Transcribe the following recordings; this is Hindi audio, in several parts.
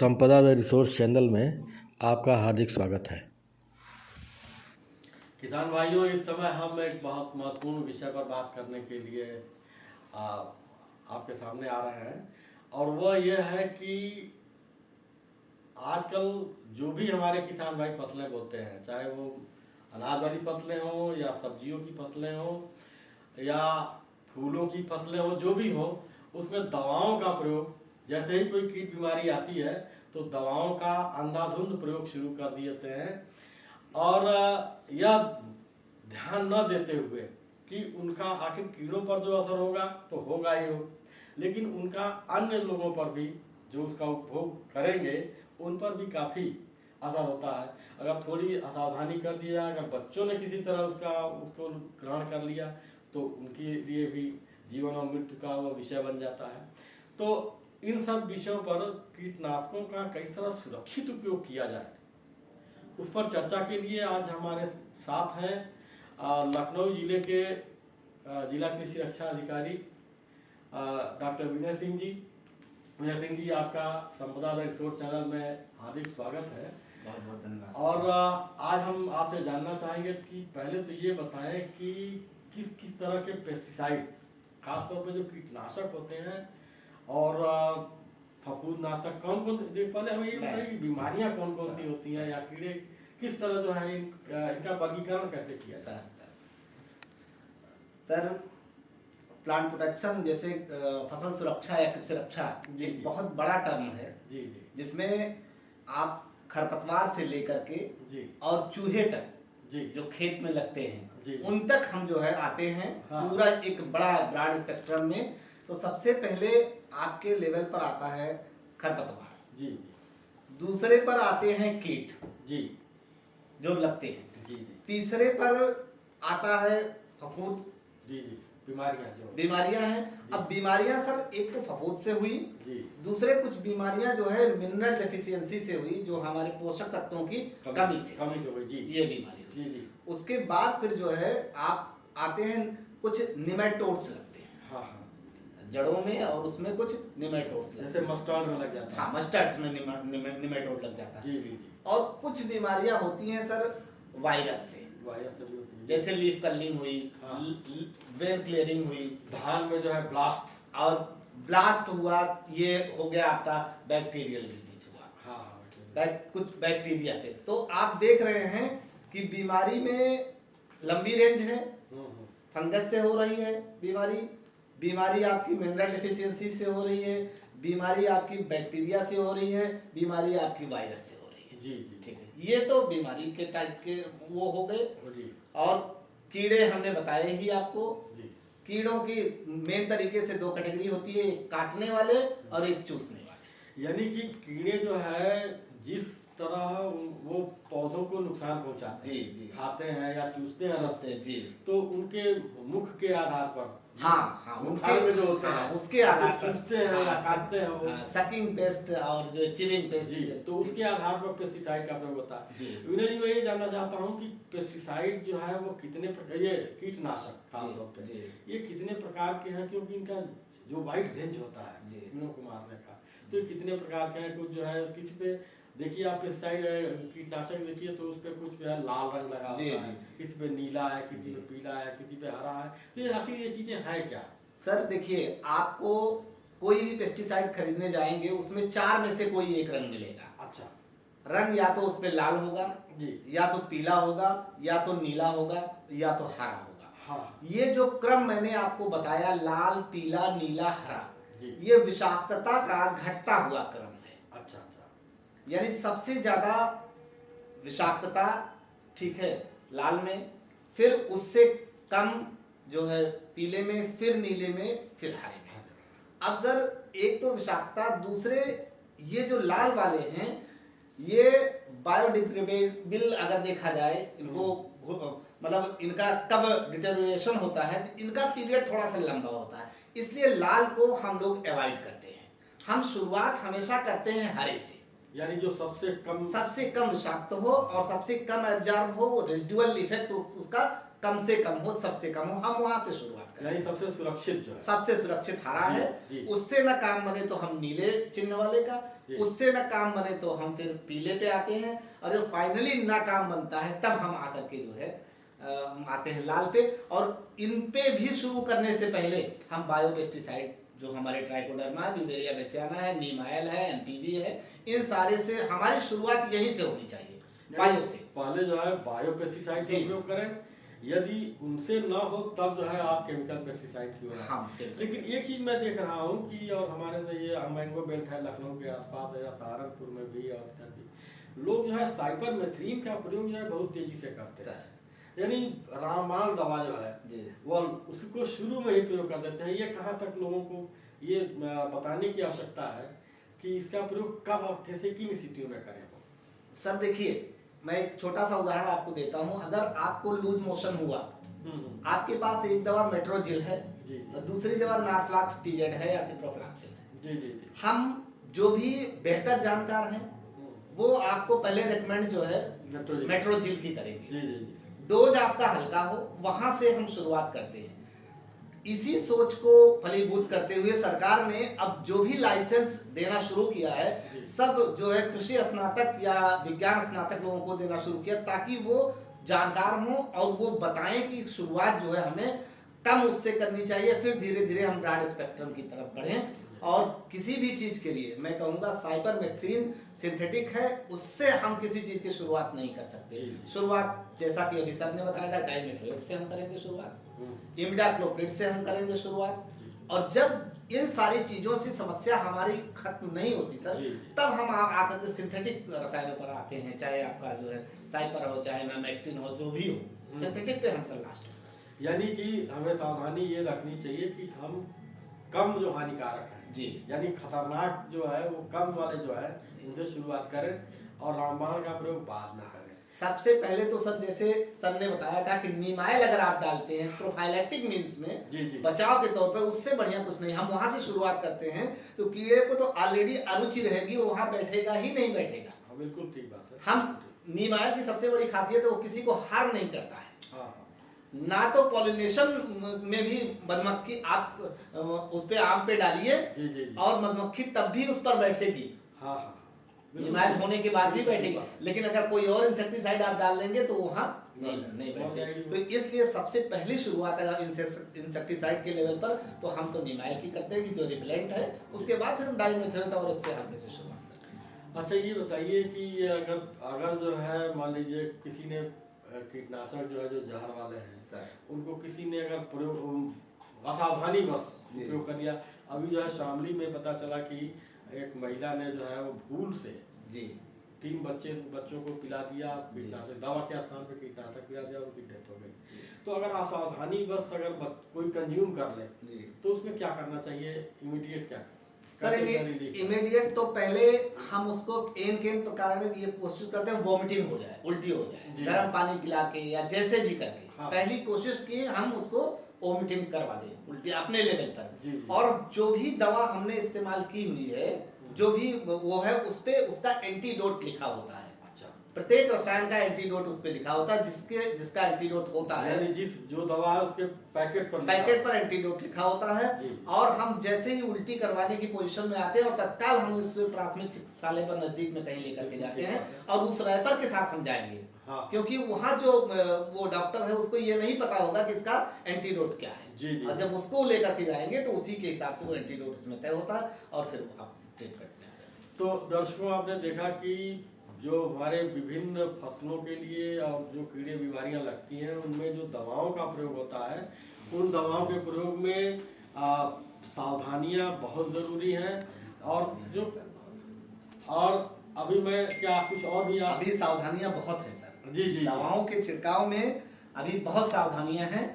संपदा द रिसोर्स चैनल में आपका हार्दिक स्वागत है। किसान भाइयों, इस समय हम एक बहुत महत्वपूर्ण विषय पर बात करने के लिए आपके सामने आ रहे हैं और वह यह है कि आजकल जो भी हमारे किसान भाई फसलें बोते हैं, चाहे वो अनाज वाली फसलें हों या सब्जियों की फसलें हों या फूलों की फसलें हों, जो भी हो, उसमें दवाओं का प्रयोग, जैसे ही कोई कीट बीमारी आती है तो दवाओं का अंधाधुंध प्रयोग शुरू कर देते हैं और यह ध्यान न देते हुए कि उनका आखिर कीड़ों पर जो असर होगा तो होगा ही हो, लेकिन उनका अन्य लोगों पर भी जो उसका उपभोग करेंगे उन पर भी काफ़ी असर होता है। अगर थोड़ी असावधानी कर दिया, अगर बच्चों ने किसी तरह उसको ग्रहण कर लिया तो उनके लिए भी जीवन और मृत्यु का वो विषय बन जाता है। तो इन सब विषयों पर कीटनाशकों का किस तरह सुरक्षित उपयोग किया जाए, उस पर चर्चा के लिए आज हमारे साथ हैं लखनऊ जिले के जिला कृषि रक्षा अधिकारी डॉक्टर विनय सिंह जी। विनय सिंह जी, आपका संपदा द रिसोर्स चैनल में हार्दिक स्वागत है। बहुत बहुत धन्यवाद। और आज हम आपसे जानना चाहेंगे कि पहले तो ये बताएं कि किस किस तरह के पेस्टिसाइड, खासतौर पे जो कीटनाशक होते हैं और फफूंदनाशक कौन कौन, पहले हमें ये बताइए कि बीमारियां कौन कौन सी होती हैं या कीड़े किस तरह जो है इनका वर्गीकरण कैसे किया जाए? सर, प्लांट प्रोटेक्शन जैसे फसल सुरक्षा या कृषि रक्षा एक बहुत बड़ा टर्म है जी, जिसमें आप खरपतवार से लेकर के और चूहे तक जो खेत में लगते हैं उन तक हम जो है आते हैं। हाँ। पूरा एक बड़ा ब्रॉड स्पेक्ट्रम में। तो सबसे पहले आपके लेवल पर आता है खरपतवार जी, दूसरे पर आते हैं कीट जी जो लगते हैं जी, तीसरे पर आता है फफूंद जी, बीमारियां हैं। अब बीमारियां सर एक तो फफूंद से हुई जी, दूसरे कुछ बीमारियां जो है मिनरल डेफिशिएंसी से हुई, जो हमारे पोषक तत्वों की कमी से हुई जी, ये बीमारी जी, जी। उसके बाद फिर जो है आप आते हैं कुछ निमेटोड्स लगते हैं। हाँ हाँ, जड़ों में और उसमें कुछ निमेटोड्स जैसे मस्टर्ड में लग जाता है। हाँ, मस्टर्ड्स में निमेटोड लग जाता है जी, जी। और कुछ बीमारियां होती हैं सर वायरस से जैसे लीफ कर्लिंग हुई, वेन क्लियरिंग हुई, धान में जो है ब्लास्ट हुआ, ये हो गया आपका बैक्टीरियल डिजीज हुआ। हाँ, कुछ बैक्टीरिया से। तो आप देख रहे हैं कि बीमारी में लंबी रेंज है, फंगस से हो रही है बीमारी आपकी मिनरल डेफिशिएंसी से हो रही है, बीमारी आपकी बैक्टीरिया से हो रही है, बीमारी आपकी वायरस से हो रही है जी, ठीक है। ये तो बीमारी के टाइप के वो हो गए। और कीड़े हमने बताए ही आपको जी। कीड़ों की मेन तरीके से दो कैटेगरी होती है, एक काटने वाले और एक चूसने वाले। यानी कि कीड़े जो है जिस तरह वो पौधों को नुकसान पहुंचाते हैं जी, खाते हैं या चूसते हैं जी, तो उनके मुख के आधार पर हाँ, उनके जो होते हैं उसके आधार पर चूसते हैं या काटते हैं वो सकिंग पेस्ट और जो चिविंग पेस्ट, तो उसके आधार पर पेस्टिसाइड का प्रयोग होता है। विनय जी, मैं ये जानना चाहता हूँ कि पेस्टिसाइड जो है वो कितने प्रकार, ये कीटनाशक खासतौर पे ये कितने प्रकार के हैं, क्योंकि इनका जो वाइड रेंज होता है कीड़ों को मारने का, तो ये कितने प्रकार के हैं? कुछ जो है किसी पे देखिए आप पेस्टिसाइड कीटनाशक देखिए तो उस पे कुछ जो है लाल रंग लगा होता है, किसी पे नीला है, किसी पे पीला है, किसी पे हरा है, तो ये आखिर ये चीजें हैं क्या? सर देखिए, आपको कोई भी पेस्टिसाइड खरीदने जाएंगे उसमें 4 में से कोई एक रंग मिलेगा। अच्छा, रंग या तो उस पे लाल होगा जी, या तो पीला होगा, या तो नीला होगा, या तो हरा होगा। हाँ, ये जो क्रम मैंने आपको बताया, लाल, पीला, नीला, हरा, ये विषाक्तता का घटता हुआ क्रम है। अच्छा, यानी सबसे ज्यादा विषाक्तता ठीक है लाल में, फिर उससे कम जो है पीले में, फिर नीले में, फिर हरे में। अब सर एक तो विषाक्तता, दूसरे ये जो लाल वाले हैं ये बायोडिग्रेडेबल अगर देखा जाए इनको, मतलब इनका कब डिटेरियोरेशन होता है तो इनका पीरियड थोड़ा सा लंबा होता है, इसलिए लाल को हम लोग अवॉइड करते हैं। हम शुरुआत हमेशा करते हैं हरे से, यानी जो सबसे कम विषाक्त हो और सबसे कम एब्जॉर्ब हो, वो रेजिडुअल इफेक्ट उसका कम से कम हो, सबसे कम हो, हम वहां से शुरुआत करें। यानी सबसे सुरक्षित जो है, सबसे सुरक्षित हरा है, उससे ना काम बने तो हम नीले चिन्ह वाले का, उससे ना काम बने तो हम फिर पीले पे आते हैं, और जब फाइनली ना काम बनता है तब हम आकर के जो है आते हैं लाल पे। और इन पे भी शुरू करने से पहले हम बायोपेस्टिसाइड जो हमारे ट्राइकोडर्मा, बिवेरिया बेसियाना है, नीम ऑयल है, एनपीवी है, इन सारे से हमारी शुरुआत यहीं से होनी चाहिए, बायो से। पहले जो है बायोपेस्टिसाइड का उपयोग करें, यदि उनसे ना हो तब जो है आप केमिकल पेस्टिसाइड की ओर। हाँ, लेकिन एक चीज मैं देख रहा हूँ कि और हमारे तो ये मैंगो बेल्ट है लखनऊ के आसपास या सहारनपुर में भी और इधर भी लोग जो है साइपरमेथ्रिन का प्रयोग जो है बहुत तेजी से करते हैं। यानी रामबाण दवा जो है वो उसको शुरू में ही प्रयोग कर देते हैं। ये कहाँ तक लोगों को ये बताने की आवश्यकता है कि इसका प्रयोग कब और कैसे किन स्थितियों में करें? सर देखिए, मैं एक छोटा सा उदाहरण आपको देता हूं। अगर आपको लूज मोशन हुआ, आपके पास एक दवा मेट्रोजिल है और दूसरी दवा नार्फ्लॉक्स टीजेड है या सिप्रोफ्लॉक्सिन है। हम जो भी बेहतर जानकार हैं वो आपको पहले रेकमेंड जो है मेट्रोजिल की करेंगे। डोज आपका हल्का हो, वहां से हम शुरुआत करते हैं। इसी सोच को फलीभूत करते हुए सरकार ने अब जो भी लाइसेंस देना शुरू किया है, सब जो है कृषि स्नातक या विज्ञान स्नातक लोगों को देना शुरू किया, ताकि वो जानकार हों और वो बताएं कि शुरुआत जो है हमें कम उससे करनी चाहिए, फिर धीरे धीरे हम ब्रॉड स्पेक्ट्रम की तरफ बढ़ें। और किसी भी चीज के लिए मैं कहूँगा साइपरमेथ्रिन सिंथेटिक है, उससे हम किसी चीज की शुरुआत नहीं कर सकते। शुरुआत जैसा कि अभी सर ने बताया था, डाइमेथोएट से हम करेंगे शुरुआत, इमिडाक्लोप्रिड से हम करेंगे शुरुआत। और जब इन सारी चीजों से समस्या हमारी खत्म नहीं होती सर, तब हम आकर के सिंथेटिक रसायनों पर आते हैं। चाहे आपका जो है साइपर हो, चाहे मैमेक्टिन हो, जो भी हो, सिंथेटिक पे हम सर लास्ट। यानी कि हमें सावधानी ये रखनी चाहिए कि हम कम जो हानिकारक है जी, यानी खतरनाक जो है वो कम वाले जो है उनसे शुरुआत करें और रामबाण का प्रयोग बाद में करें। सबसे पहले तो सर जैसे सर ने बताया था कि नीम ऑयल अगर आप डालते हैं प्रोफाइलैक्टिक मींस में बचाव के तौर पे, उससे बढ़िया कुछ नहीं। हम वहां से शुरुआत करते हैं तो कीड़े को तो ऑलरेडी अरुचि रहेगी, वहां बैठेगा ही नहीं बैठेगा। बिल्कुल ठीक बात है। हम नीम ऑयल की सबसे बड़ी खासियत है वो किसी को हार्म नहीं करता है। ना तो पॉलिनेशन में भी मधुमक्खी, आप उस पे आम पे डालिए और मधुमक्खी तब भी उस पर बैठेगी, नीम ऑयल होने के बाद भी बैठेगी। लेकिन अगर कोई और इंसेक्टिसाइड आप डाल देंगे तो वहां नहीं बैठेगी। तो इसलिए सबसे पहली शुरुआत अगर इंसेक्टिसाइड के लेवल पर तो हम तो नीम ऑयल की करते हैं कि जो रिपेलेंट है, उसके बाद फिर हम डाइमेथोएट और इससे हल्के से शुरुआत करते हैं। अच्छा ये बताइए कि अगर जो है मान लीजिए किसी ने कीटनाशक जो है जो जहर वाले हैं उनको किसी ने अगर प्रयोग असावधानी बस उपयोग कर दिया। अभी जो है शामली में पता चला कि एक महिला ने जो है वो भूल से 3 बच्चों को पिला दिया कीटनाशक, दवा के स्थान पे कीटनाशक पिला दिया, उनकी डेथ हो गई। तो अगर असावधानी बस अगर कोई कंज्यूम कर ले तो उसमें क्या करना चाहिए? इमीडिएट क्या सर? इमीडिएट तो पहले हम उसको एन प्रकार ये कोशिश करते हैं वॉमिटिंग हो जाए, उल्टी हो जाए, गर्म पानी पिला के या जैसे भी करके पहली कोशिश की हम उसको वॉमिटिंग करवा दें उल्टी अपने लेवल पर। और जो भी दवा हमने इस्तेमाल की हुई है, जो भी वो है, उस पे उसका एंटीडोट लिखा होता है। प्रत्येक रसायन का एंटीडोट उस पे लिखा होता है, जिसका एंटीडोट होता है, जो दवा है उसके पैकेट पर एंटीडोट लिखा होता है। और हम जैसे ही उल्टी करवाने की पोजीशन में आते हैं और तत्काल हम इस प्राथमिक चिकित्सालय पर नजदीक में कहीं लेकर के जाते हैं और उस रैपर के साथ हम जाएंगे। क्योंकि वहाँ जो वो डॉक्टर है उसको ये नहीं पता होगा कि इसका एंटीडोट क्या है। और जब उसको लेकर के जाएंगे तो उसी के हिसाब से वो एंटीडोट उसमें तय होता है और फिर आप ट्रीट करते हैं। तो दर्शकों, आपने देखा कि जो हमारे विभिन्न फसलों के लिए और जो कीड़े बीमारियां लगती हैं उनमें जो दवाओं का प्रयोग होता है, उन दवाओं के प्रयोग में सावधानियां बहुत ज़रूरी हैं। और अभी मैं क्या कुछ और भी अभी सावधानियां बहुत हैं सर। जी दवाओं के छिड़काव में अभी बहुत सावधानियां हैं।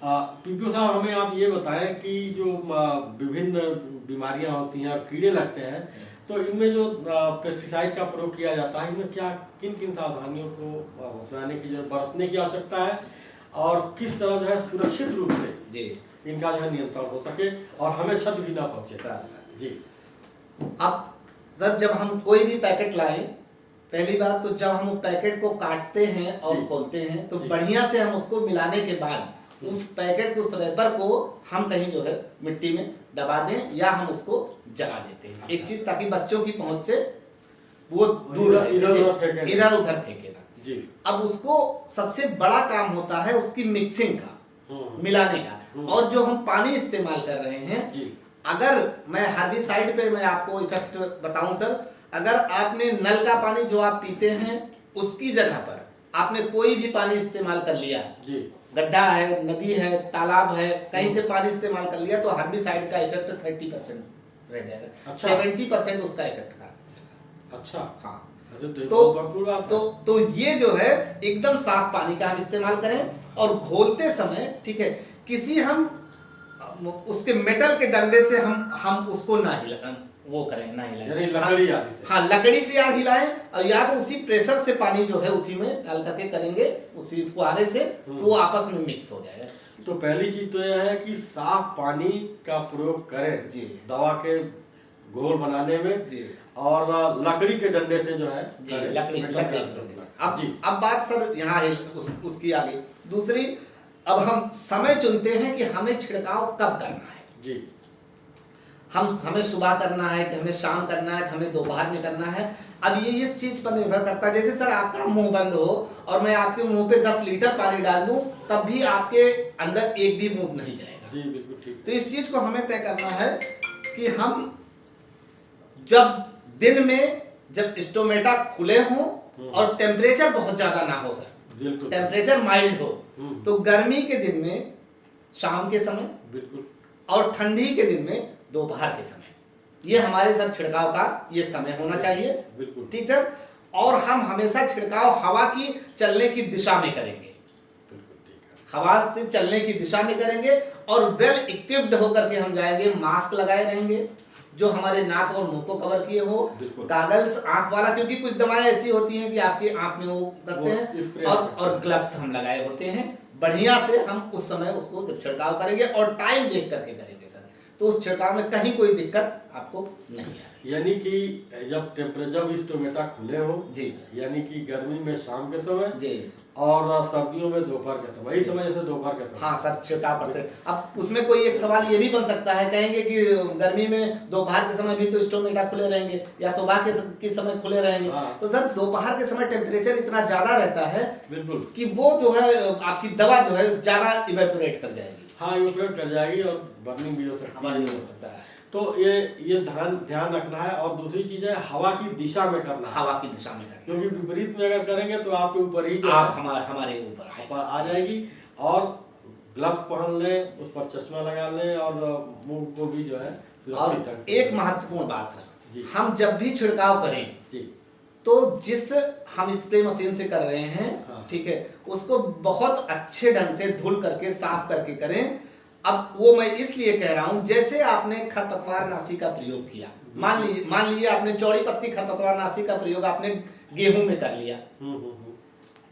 पीपीओ साहब, हमें आप ये बताएं कि जो विभिन्न बीमारियां होती हैं, कीड़े लगते हैं, तो इनमें जो पेस्टिसाइड का प्रयोग किया जाता है, इनमें क्या किन सावधानियों को अपनाने की बरतने की आवश्यकता है और किस तरह जो है सुरक्षित रूप से इनका जो है नियंत्रण हो सके और हमें क्षति भी ना पहुंचे? सर जी, अब सर जब हम कोई भी पैकेट लाएं, पहली बात तो जब हम पैकेट को काटते हैं और खोलते हैं तो बढ़िया से हम उसको मिलाने के बाद उस पैकेट को, उस रैपर को हम कहीं जो है मिट्टी में दबा दें या हम उसको जला देते हैं। एक चीज, ताकि बच्चों की पहुंच से वो दूर रहे, इधर उधर फेंके ना जी। अब उसको सबसे बड़ा काम होता है उसकी मिक्सिंग का, मिलाने का। और जो हम पानी इस्तेमाल कर रहे हैं, अगर मैं हर्बिसाइड पे मैं आपको इफेक्ट बताऊं सर, अगर आपने नल का पानी जो आप पीते हैं उसकी जगह पर आपने कोई भी पानी इस्तेमाल कर लिया, गड्ढा है, नदी है, तालाब है, कहीं से पानी इस्तेमाल कर लिया, तो हर्बिसाइड का इफेक्ट 30% रह जाएगा। 70% उसका इफेक्ट का। अच्छा, हाँ। तो ये जो है एकदम साफ पानी का हम इस्तेमाल करें और घोलते समय, ठीक है, किसी हम उसके मेटल के डंडे से हम उसको ना हिलाएं, वो करें ना हिलाएं, लकड़ी, हाँ लकड़ी से यार हिलाएं, और या तो उसी प्रेशर से पानी जो है उसी में डाल करके करेंगे, उसी फुहारे से, तो वो आपस में मिक्स हो जाएगा। तो पहली चीज तो यह है कि साफ पानी का प्रयोग करें जी दवा के घोल बनाने में जी, और लकड़ी के डंडे से जो है जी, लकड़ी के डंडे से। अब बात सर यहाँ है उसकी आगे दूसरी, अब हम समय चुनते हैं कि हमें छिड़काव कब करना है जी। हमें सुबह करना है कि हमें शाम करना है कि हमें दोपहर में करना है। अब ये इस चीज पर निर्भर करता है, जैसे सर आपका मुंह बंद हो और मैं आपके मुंह पे 10 लीटर पानी डाल दूं, तब भी आपके अंदर एक भी बूंद नहीं जाएगा जी, बिल्कुल ठीक। तो इस चीज को हमें तय करना है कि हम जब दिन में जब स्टोमेटा खुले हों और टेम्परेचर बहुत ज्यादा ना हो सर, टेम्परेचर माइल्ड हो, तो गर्मी के दिन में शाम के समय बिल्कुल, और ठंडी के दिन में दोपहर के समय, ये हमारे सर छिड़काव का ये समय होना चाहिए बिल्कुल ठीक सर। और हम हमेशा छिड़काव हवा की चलने की दिशा में करेंगे, हवा से चलने की दिशा में करेंगे, और वेल इक्विप्ड होकर के हम जाएंगे, मास्क लगाए रहेंगे जो हमारे नाक और मुंह को कवर किए हो, कागल्स आंख वाला, क्योंकि कुछ दवाएं ऐसी होती हैं कि आपकी आंख में वो करते हैं, और ग्लव्स हम लगाए होते हैं। बढ़िया से हम उस समय उसको छिड़काव करेंगे और टाइम देख करके करेंगे सर, तो उस छिड़काव में कहीं कोई दिक्कत आपको नहीं आएगी। यानी कि जब टेम्परेचर स्टोमेटा खुले हो जी सर, यानी कि गर्मी में शाम के समय जी, और सर्दियों में दोपहर के समय, यही समय जैसे दोपहर के समय। हाँ सर, छिड़काव पर से। अब उसमें कोई एक सवाल ये भी बन सकता है, कहेंगे कि गर्मी में दोपहर के समय भी तो स्टोमेटा खुले रहेंगे या सुबह के समय खुले रहेंगे। हाँ। तो सर दोपहर के समय टेम्परेचर इतना ज्यादा रहता है बिल्कुल कि वो जो है आपकी दवा जो है ज्यादा इवेपोरेट कर जाएगी। हाँ, इवेपोरेट कर जाएगी और बर्निंग भी हो सकता है। तो ये ध्यान रखना है। और दूसरी चीज है हवा की दिशा में करना, हवा की दिशा में करना, क्योंकि विपरीत में अगर करेंगे तो आपके ऊपर ही जो आप हमारे ऊपर आ जाएगी। और ग्लव्स पहन लें, उस पर चश्मा लगा लें, और मुंह को भी जो है सुरक्षित रखें। एक महत्वपूर्ण बात सर, हम जब भी छिड़काव करें जी, तो जिस हम स्प्रे मशीन से कर रहे हैं हाँ, ठीक है, उसको बहुत अच्छे ढंग से धुल करके साफ करके करें। अब वो मैं इसलिए कह रहा हूं, जैसे आपने खरपतवार नाशी का प्रयोग किया, मान लीजिए आपने चौड़ी पत्ती खरपतवार नाशी का प्रयोग आपने गेहूं में कर लिया,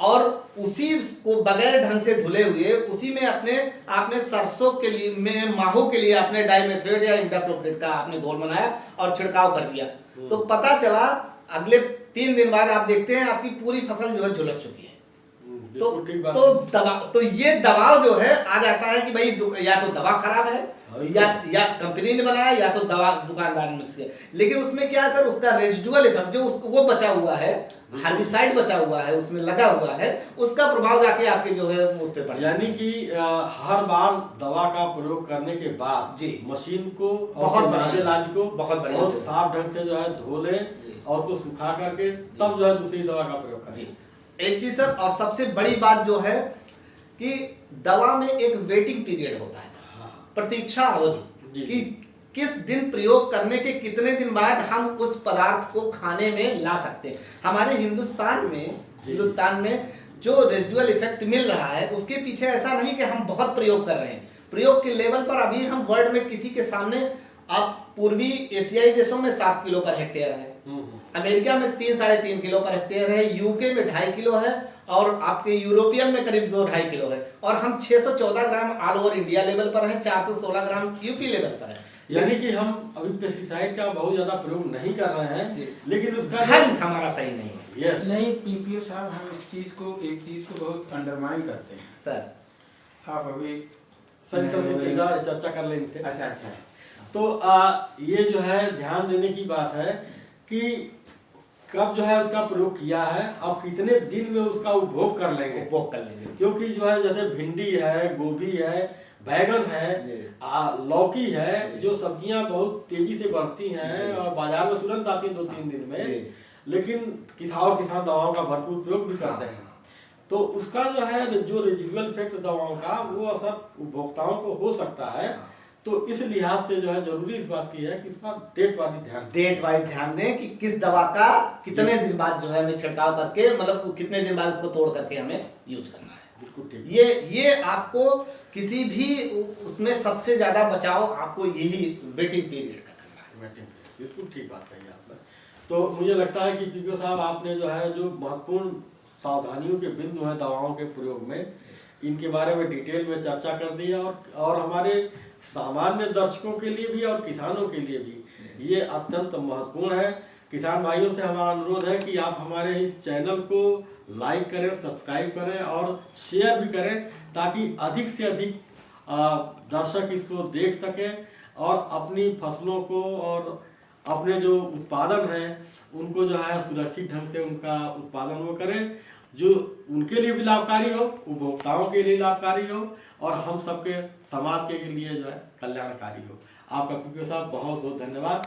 और उसी को बगैर ढंग से धुले हुए उसी में आपने सरसों के लिए में माहो के लिए आपने डाइमेथोएट या इमिडाक्लोप्रिड का आपने घोल बनाया और छिड़काव कर दिया, तो पता चला अगले 3 दिन बाद आप देखते हैं आपकी पूरी फसल जो है झुलस चुकी है। तो ये दबाव जो है आ जाता है कि भाई या तो दवा खराब है, या कंपनी ने बनाया, या तो दवा दुकानदार ने मिक्स किया। लेकिन उसमें क्या है सर, उसका रेजिडुअल इफेक्ट जो वो बचा हुआ है, हर्बिसाइड बचा हुआ है, उसमें लगा हुआ है, उसका प्रभाव जाके आपके जो है उस पे पड़ेगा। यानी कि हर बार दवा का प्रयोग करने के बाद जी मशीन को बहुत साफ ढंग से जो है धो लें और उसको सुखा करके तब जो है दूसरी दवा का प्रयोग करें। एक चीज सर, और सबसे बड़ी बात जो है कि दवा में एक वेटिंग पीरियड होता है सर, प्रतीक्षा अवधि, कि किस दिन प्रयोग करने के कितने दिन बाद हम उस पदार्थ को खाने में ला सकते हैं। हमारे हिंदुस्तान में जो रेजिडुअल इफेक्ट मिल रहा है उसके पीछे ऐसा नहीं कि हम बहुत प्रयोग कर रहे हैं, प्रयोग के लेवल पर अभी हम वर्ल्ड में किसी के सामने, आप पूर्वी एशियाई देशों में 7 किलो पर हेक्टेयर है, अमेरिका में 3-3.5 किलो पर हेक्टेयर है, यूके में 2.5 किलो है, और आपके यूरोपियन में करीब 2-2.5 किलो है, और हम 614 ग्राम ऑल ओवर इंडिया लेवल पर है, 416 ग्राम यूपी लेवल पर है। यानी कि हम अभी पेस्टिसाइड का बहुत ज्यादा प्रयोग नहीं कर रहे हैं, लेकिन उसका ढंग हमारा सही नहीं है। यस नहीं पीपीओ साहब, हम एक चीज को बहुत अंडरमाइन करते हैं सर। आप अभी सही समय चर्चा कर लेंगे थे। अच्छा अच्छा। तो ये जो है ध्यान देने की बात है कि कब जो है उसका प्रयोग किया है और कितने दिन में उसका उपभोग कर लेंगे। क्योंकि जो है जैसे भिंडी है, गोभी है, बैगन है, लौकी है, जो सब्जियां बहुत तेजी से बढ़ती हैं और बाजार में तुरंत आती हैं 2-3 दिन में, लेकिन किसान दवाओं का भरपूर उपयोग भी करते हैं। तो उसका जो है जो रेजिडुअल इफेक्ट दवाओं का वो असर उपभोक्ताओं को हो सकता है। तो इस लिहाज से जो है जरूरी इस बात की है कि इसका डेट वाइज ध्यान दें कि किस दवा का कितने दिन बाद जो है हमें छिड़काव करके, मतलब कितने दिन बाद उसको तोड़ करके हमें यूज करना है। बिल्कुल ठीक। ये आपको किसी भी उसमें सबसे ज्यादा बचाव आपको यही वेटिंग पीरियड का करना है। बिल्कुल ठीक बात कही आपने। तो मुझे लगता है कि पीपीओ साहब आपने जो है जो महत्वपूर्ण सावधानियों के बिंदु हैं दवाओं के प्रयोग में, इनके बारे में डिटेल में चर्चा कर दी है और हमारे सामान्य दर्शकों के लिए भी और किसानों के लिए भी ये अत्यंत महत्वपूर्ण है। किसान भाइयों से हमारा अनुरोध है कि आप हमारे इस चैनल को लाइक करें, सब्सक्राइब करें और शेयर भी करें, ताकि अधिक से अधिक दर्शक इसको देख सकें और अपनी फसलों को और अपने जो उत्पादन हैं उनको जो है सुरक्षित ढंग से उनका उत्पादन वो करें, जो उनके लिए भी लाभकारी हो, उपभोक्ताओं के लिए लाभकारी हो और हम सबके समाज के लिए जो है कल्याणकारी हो। आपका पीपीओ साहब बहुत बहुत धन्यवाद।